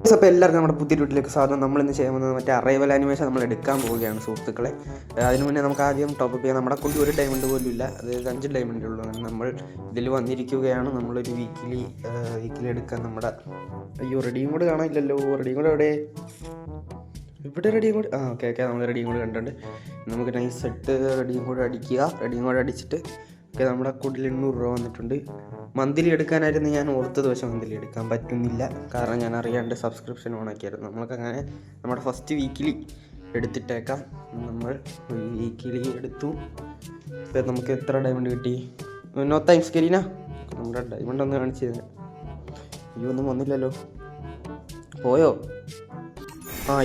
അപ്പോൾ എല്ലാവർക്കും നമ്മുടെ പുതിയ വീട്ടിലേക്ക് സ്വാഗതം. നമ്മളിന്ന് ചെയ്യാൻ പോകുന്നത് മറ്റേ അറൈവൽ ആനിമേഷൻ നമ്മൾ എടുക്കാൻ പോവുകയാണ് സുഹൃത്തുക്കളെ. അതിന് മുന്നേ നമുക്ക് ആദ്യം ടോപ്പ് ചെയ്യാം. നമ്മുടെ കൊണ്ട് ഒരു ഡയമണ്ട് പോലും ഇല്ല, അതായത് 5 ഡയമണ്ടേ ഉള്ളൂ. അങ്ങനെ നമ്മൾ ഇതിൽ വന്നിരിക്കുകയാണ്. നമ്മളൊരു വീക്കിലി എടുക്കാൻ നമ്മുടെ റെഡിയും കൂടെ കാണാനില്ലല്ലോ. റെഡിയും കൂടെ എവിടെ? ഇവിടെ റെഡിയും കൂടെ ഓക്കെ നമ്മൾ റെഡിയും കൂടെ കണ്ടിട്ടുണ്ട്. നമുക്ക് നൈസ് സെറ്റ് റെഡിയും കൂടെ അടിക്കുക. റെഡിയും കൂടെ അടിച്ചിട്ട് നമ്മുടെ അക്കൗണ്ടിൽ 800 രൂപ വന്നിട്ടുണ്ട്. മന്ത്ലി എടുക്കാനായിരുന്നു ഞാൻ ഓർത്തത്, പക്ഷേ മന്ത്ലി എടുക്കാൻ പറ്റുന്നില്ല. കാരണം ഞാൻ അറിയാണ്ട് സബ്സ്ക്രിപ്ഷൻ ഓണാക്കിയായിരുന്നു. നമ്മൾക്കങ്ങനെ നമ്മുടെ ഫസ്റ്റ് വീക്കിലി എടുത്തിട്ടേക്കാം. നമ്മൾ വീക്കിലി എടുത്തു. ഇപ്പം നമുക്ക് എത്ര ഡയമണ്ട് കിട്ടി? No thanks Kareena. നമ്മുടെ ഡയമണ്ട് ഒന്ന് കാണിച്ചു തരാം. ഒന്നും വന്നില്ലല്ലോ, പോയോ?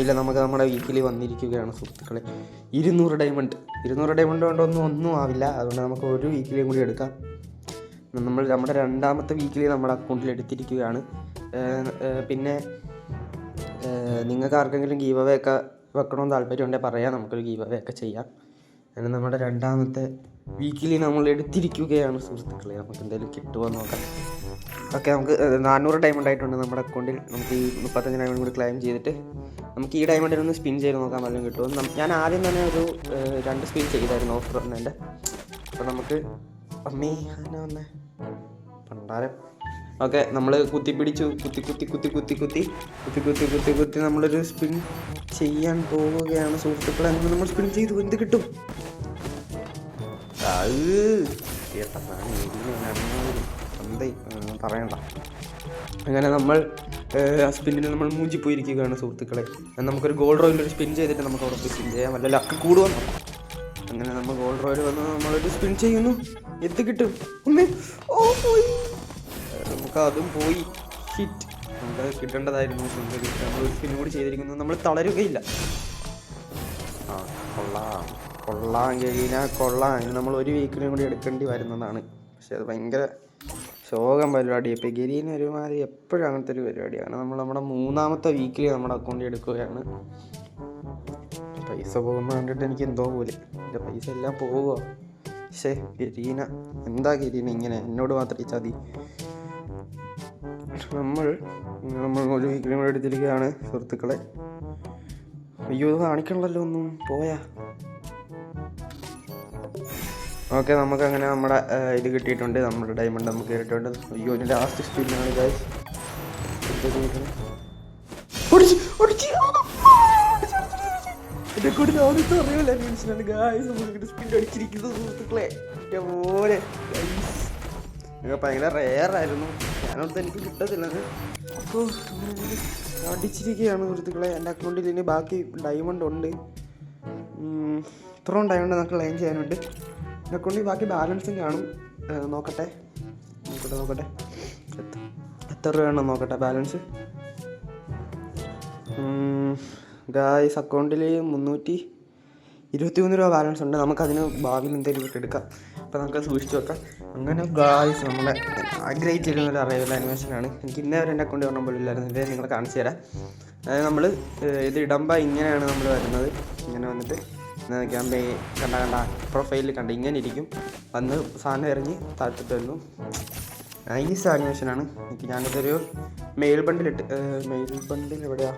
ഇല്ല, നമുക്ക് നമ്മുടെ വീക്കിലി വന്നിരിക്കുകയാണ് സുഹൃത്തുക്കളെ. 200 ഡയമണ്ട് കൊണ്ടൊന്നും ഒന്നും ആവില്ല. അതുകൊണ്ട് നമുക്ക് ഒരു വീക്കിലിയും കൂടി എടുക്കാം. നമ്മൾ നമ്മുടെ രണ്ടാമത്തെ വീക്കിലി നമ്മുടെ അക്കൗണ്ടിൽ എടുത്തിരിക്കുകയാണ്. പിന്നെ നിങ്ങൾക്ക് ആർക്കെങ്കിലും ഗീവ് അവേ ഒക്കെ വെക്കണമെന്ന് താല്പര്യമുണ്ടെങ്കിൽ പറയാം, നമുക്കൊരു ഗീവ് അവേ ഒക്കെ ചെയ്യാം. അങ്ങനെ നമ്മുടെ രണ്ടാമത്തെ വീക്കിലി നമ്മൾ എടുത്തിരിക്കുകയാണ് സുഹൃത്തുക്കളെ. നമുക്ക് എന്തെങ്കിലും കിട്ടുമോ നോക്കാം. ഓക്കെ, നമുക്ക് 400 ഡയമണ്ട് ആയിട്ടുണ്ട് നമ്മുടെ അക്കൗണ്ടിൽ. നമുക്ക് ഈ 35 ഡയമണ്ട് കൂടി ക്ലെയിം ചെയ്തിട്ട് നമുക്ക് ഈ ഡയമണ്ടിനൊന്ന് സ്പിൻ ചെയ്ത് നോക്കാൻ വല്ലതും കിട്ടുമോ. ഞാൻ ആദ്യം തന്നെ ഒരു 2 സ്പിൻ ചെയ്തായിരുന്നു ഓഫർ വന്നതിൻ്റെ. അപ്പോൾ നമുക്ക് അമ്മേ അങ്ങനെ വന്നേ പണ്ടാരം. ഓക്കെ, നമ്മൾ കുത്തിപ്പിടിച്ചു. കുത്തി നമ്മളൊരു സ്പിൻ ചെയ്യാൻ പോവുകയാണ് സുഹൃത്തുക്കളെ. അങ്ങനെ നമ്മൾ സ്പിൻ ചെയ്തു. എന്ത് കിട്ടും? പറയണ്ട. അങ്ങനെ നമ്മൾ സ്പിന്നിൽ നമ്മൾ മൂഞ്ചി പോയിരിക്കുകയാണ് സുഹൃത്തുക്കളെ. നമുക്കൊരു ഗോൾഡ് റോയിലൊരു സ്പിൻ ചെയ്തിട്ട് നമുക്ക് അവിടെ പോയി സ്പിൻ ചെയ്യാൻ വല്ല ലക്ക് കൂടുവന്നു. അങ്ങനെ നമ്മൾ ഗോൾഡ് റോയിൽ വന്ന് നമ്മളൊരു സ്പിൻ ചെയ്യുന്നു. എന്ത് കിട്ടും? നമുക്ക് അതും പോയി. ഹിറ്റ്. നമുക്ക് കിട്ടേണ്ടതായിരുന്നു. നമ്മൾ ഒരു സ്പിൻ കൂടി ചെയ്തിരിക്കുന്നു. നമ്മൾ തളരുകയില്ല. കൊള്ളാം കഴിഞ്ഞാൽ കൊള്ളാം. നമ്മൾ ഒരു വീക്കിലും കൂടി എടുക്കേണ്ടി വരുന്നതാണ്. പക്ഷെ അത് ഭയങ്കര ശോകം പരിപാടി. ഇപ്പോൾ ഗരീന ഒരുമാതിരി എപ്പോഴും അങ്ങനത്തെ ഒരു പരിപാടിയാണ്. നമ്മൾ നമ്മുടെ 3ാമത്തെ വീക്കിൽ നമ്മുടെ അക്കൗണ്ടിൽ എടുക്കുകയാണ്. പൈസ പോകുന്ന കണ്ടിട്ട് എനിക്ക് എന്തോ പോലെ. എൻ്റെ പൈസ എല്ലാം പോകുമോ? പക്ഷേ ഗരീന എന്താ ഗരീന ഇങ്ങനെ എന്നോട് മാത്രം ചതി. നമ്മൾ ഒരു വീക്കിലും കൂടെ എടുത്തിരിക്കുകയാണ് സുഹൃത്തുക്കളെ. അയ്യോ, കാണിക്കണമല്ലോ ഒന്നും പോയാ. ഓക്കെ, നമുക്കങ്ങനെ നമ്മുടെ ഇത് കിട്ടിയിട്ടുണ്ട്. നമ്മുടെ ഡയമണ്ട് നമുക്ക് കിട്ടിയിട്ടുണ്ട്. അയ്യോ, ഇതിൻ്റെ ലാസ്റ്റ് സ്പിന്നാണ് ഗൈസ്. എൻ്റെ കൂടെ ആദ്യത്തെ അറിയില്ല മനുഷ്യനാണ് ഗൈസ്. നമുക്ക് സ്പിൻ അടിച്ചിരിക്കുന്നത് സുഹൃത്തുക്കളെ. എൻ്റെ പോലെ ഭയങ്കര റെയറായിരുന്നു. ഞാനോടത്ത് എനിക്ക് കിട്ടത്തില്ലെന്ന്. അപ്പോൾ അടിച്ചിരിക്കുകയാണ് സുഹൃത്തുക്കളെ. എൻ്റെ അക്കൗണ്ടിൽ ഇനി ബാക്കി ഡയമണ്ട് ഉണ്ട്. ഇത്രയും ഡയമണ്ട് നമുക്ക് ക്ലെയിം ചെയ്യാനുണ്ട്. എൻ്റെ അക്കൗണ്ടിൽ ബാക്കി ബാലൻസും കാണും. നോക്കട്ടെ എത്ര രൂപയാണോ നോക്കട്ടെ ബാലൻസ്. ഗായ്സ്, അക്കൗണ്ടിൽ 323 രൂപ ബാലൻസ് ഉണ്ട്. നമുക്കതിന് ഭാവിയിൽ എന്തെങ്കിലും എടുക്കാം. അപ്പോൾ നമുക്ക് സൂക്ഷിച്ച് വെക്കാം. അങ്ങനെ ഗായ്സ്, നമ്മളെ ആഗ്രഹിച്ചിരുന്നൊരു അറൈവൽ ആനിമേഷനാണ്. എനിക്ക് ഇന്നേ വരെ എൻ്റെ അക്കൗണ്ട് കാണാൻ പോലും ഇല്ലായിരുന്നു. ഇതേ നിങ്ങളെ കാണിച്ചു തരാം. അതായത് നമ്മൾ ഇത് ഇടുമ്പോൾ ഇങ്ങനെയാണ് നമ്മൾ വരുന്നത്. ഇങ്ങനെ വന്നിട്ട് കണ്ട പ്രൊഫൈലിൽ കണ്ട ഇങ്ങനെ ഇരിക്കും. വന്ന് സാധനം ഇറങ്ങി താഴ്ത്തിട്ട് വരുന്നു. നൈസ് ആനിമേഷനാണ്. എനിക്ക് ഞാനിതൊരു മെയിൽ ബണ്ടിൽ എവിടെയാ?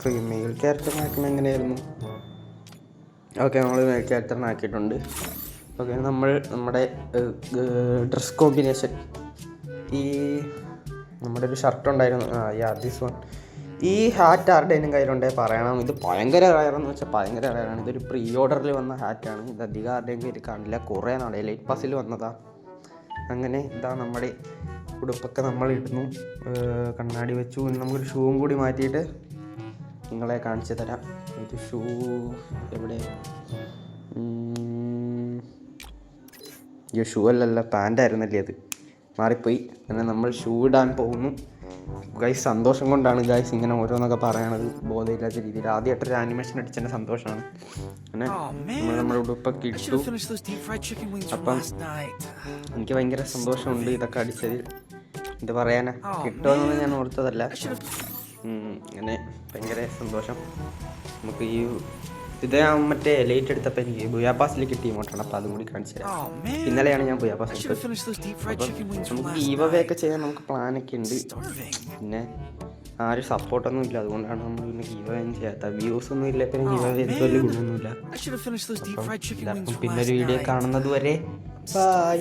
ഫ്രീ മെയിൽ ക്യാരക്ടറിനാക്കണം എങ്ങനെയായിരുന്നു? ഓക്കെ, നമ്മൾ മെയിൽ ക്യാരക്ടറിനാക്കിയിട്ടുണ്ട്. ഓക്കെ, നമ്മുടെ ഡ്രസ് കോമ്പിനേഷൻ, ഈ നമ്മുടെ ഒരു ഷർട്ട് ഉണ്ടായിരുന്നു. This one. ഈ ഹാറ്റ് ആരുടെയും കയ്യിലുണ്ടെങ്കിൽ പറയണം. ഇത് ഭയങ്കര റയറെന്ന് വെച്ചാൽ ഭയങ്കര റയറാണ്. ഇതൊരു പ്രീ ഓർഡറിൽ വന്ന ഹാറ്റാണ്. ഇത് അധികം ആരുടെയും കയ്യിൽ കാണില്ല. കുറേ നാളെ ലൈറ്റ് പാസിൽ വന്നതാണ്. അങ്ങനെ ഇതാ നമ്മുടെ ഉടുപ്പൊക്കെ നമ്മൾ ഇടുന്നു. കണ്ണാടി വെച്ചു. നമുക്കൊരു ഷൂവും കൂടി മാറ്റിയിട്ട് നിങ്ങളെ കാണിച്ചു തരാം. ഒരു ഷൂ എവിടെ? ഈ ഷൂ അല്ലല്ല, പാൻ്റായിരുന്നല്ലേ അത്, മാറിപ്പോയി. അങ്ങനെ നമ്മൾ ഷൂ ഇടാൻ പോകുന്നു ഗൈസ്. സന്തോഷം കൊണ്ടാണ് ഗൈസ് ഇങ്ങനെ ഓരോന്നൊക്കെ പറയണത്, ബോധമില്ലാത്ത രീതിയിൽ. ആദ്യമായിട്ടൊരു ആനിമേഷൻ അടിച്ചതിൻ്റെ സന്തോഷമാണ്. അങ്ങനെ നമ്മുടെ ഉടുപ്പൊക്കെ ഇട്ടു. അപ്പം എനിക്ക് ഭയങ്കര സന്തോഷമുണ്ട് ഇതൊക്കെ അടിച്ചതിൽ. എന്ത് പറയാനാ, കിട്ടുമെന്നൊന്നും ഞാൻ ഓർത്തതല്ല. അങ്ങനെ ഭയങ്കര സന്തോഷം. നമുക്ക് ഈ ഇത് ഞാൻ മറ്റേ ലേറ്റ് എടുത്തപ്പോൾ എനിക്ക് ബുയാപാസിൽ കിട്ടിയ ഇമോട്ടാണ്. അപ്പോൾ അതും കൂടി കാണിച്ചു തരാം. ഇന്നലെയാണ് ഞാൻ ബുയാപാസ് എടുത്തത്. അപ്പം നമുക്ക് ഗീവവേ ചെയ്യാൻ നമുക്ക് പ്ലാനൊക്കെ ഉണ്ട്. പിന്നെ ആരും സപ്പോർട്ടൊന്നും ഇല്ല, അതുകൊണ്ടാണ് നമ്മൾ പിന്നെ ഗീവവേ ചെയ്യാത്ത. വ്യൂസ് ഒന്നും ഇല്ല, പിന്നെ ഗീവവേ വലിയ ഗുണമൊന്നുമില്ല. അപ്പം പിന്നെ ഒരു വീഡിയോ കാണുന്നത് വരെ ബൈ.